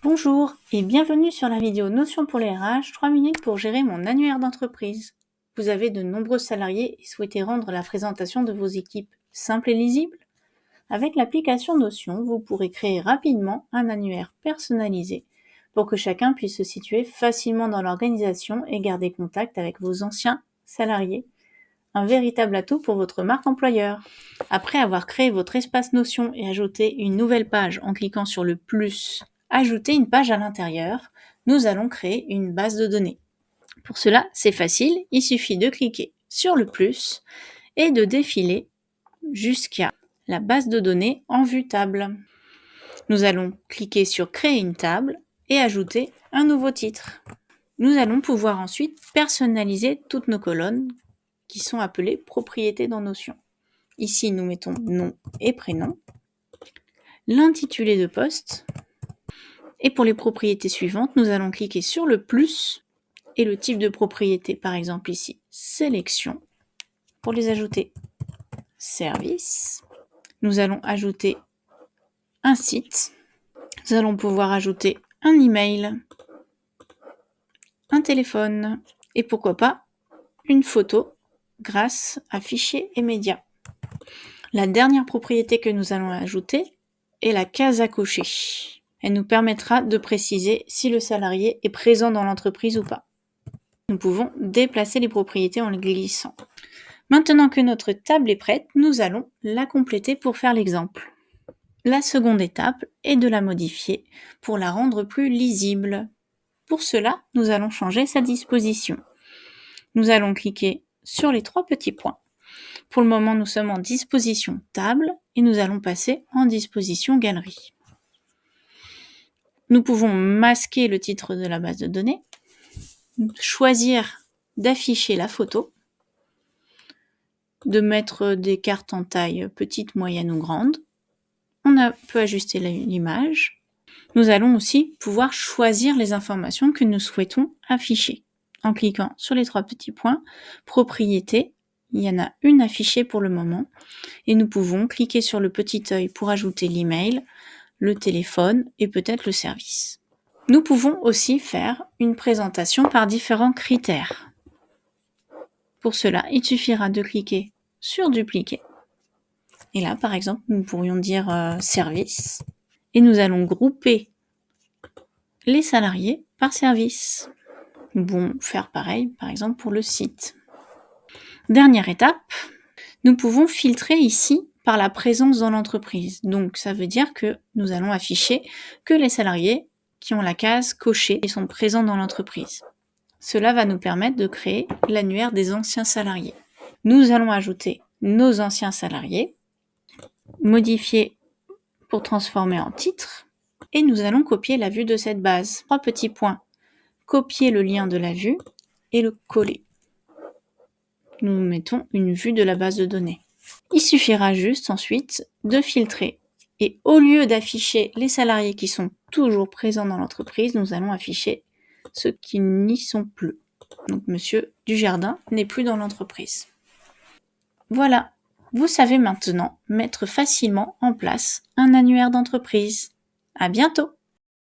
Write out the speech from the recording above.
Bonjour et bienvenue sur la vidéo Notion pour les RH, 3 minutes pour gérer mon annuaire d'entreprise. Vous avez de nombreux salariés et souhaitez rendre la présentation de vos équipes simple et lisible? Avec l'application Notion, vous pourrez créer rapidement un annuaire personnalisé pour que chacun puisse se situer facilement dans l'organisation et garder contact avec vos anciens salariés. Un véritable atout pour votre marque employeur. Après avoir créé votre espace Notion et ajouté une nouvelle page en cliquant sur le plus « Ajouter une page à l'intérieur », nous allons créer une base de données. Pour cela, c'est facile, il suffit de cliquer sur le plus et de défiler jusqu'à la base de données en vue table. Nous allons cliquer sur « Créer une table » et ajouter un nouveau titre. Nous allons pouvoir ensuite personnaliser toutes nos colonnes qui sont appelées propriétés dans Notion. Ici, nous mettons nom et prénom, l'intitulé de poste, et pour les propriétés suivantes, nous allons cliquer sur le plus et le type de propriété, par exemple ici, sélection. Pour les ajouter, service. Nous allons ajouter un site. Nous allons pouvoir ajouter un email, un téléphone, et pourquoi pas, une photo grâce à fichiers et médias. La dernière propriété que nous allons ajouter est la case à cocher. Elle nous permettra de préciser si le salarié est présent dans l'entreprise ou pas. Nous pouvons déplacer les propriétés en les glissant. Maintenant que notre table est prête, nous allons la compléter pour faire l'exemple. La seconde étape est de la modifier pour la rendre plus lisible. Pour cela, nous allons changer sa disposition. Nous allons cliquer sur les 3 petits points. Pour le moment, nous sommes en disposition table et nous allons passer en disposition galerie. Nous pouvons masquer le titre de la base de données, choisir d'afficher la photo, de mettre des cartes en taille petite, moyenne ou grande. On peut ajuster l'image. Nous allons aussi pouvoir choisir les informations que nous souhaitons afficher. En cliquant sur les 3 petits points, propriété, il y en a une affichée pour le moment, et nous pouvons cliquer sur le petit œil pour ajouter l'email, le téléphone et peut-être le service. Nous pouvons aussi faire une présentation par différents critères. Pour cela, il suffira de cliquer sur dupliquer. Et là, par exemple, nous pourrions dire service. Et nous allons grouper les salariés par service. Nous pouvons faire pareil, par exemple, pour le site. Dernière étape, nous pouvons filtrer ici par la présence dans l'entreprise. Donc, ça veut dire que nous allons afficher que les salariés qui ont la case cochée et sont présents dans l'entreprise. Cela va nous permettre de créer l'annuaire des anciens salariés. Nous allons ajouter nos anciens salariés, modifier pour transformer en titre, et nous allons copier la vue de cette base. 3 petits points. Copier le lien de la vue et le coller. Nous mettons une vue de la base de données. Il suffira juste ensuite de filtrer. Et au lieu d'afficher les salariés qui sont toujours présents dans l'entreprise, nous allons afficher ceux qui n'y sont plus. Donc Monsieur Dujardin n'est plus dans l'entreprise. Voilà, vous savez maintenant mettre facilement en place un annuaire d'entreprise. À bientôt!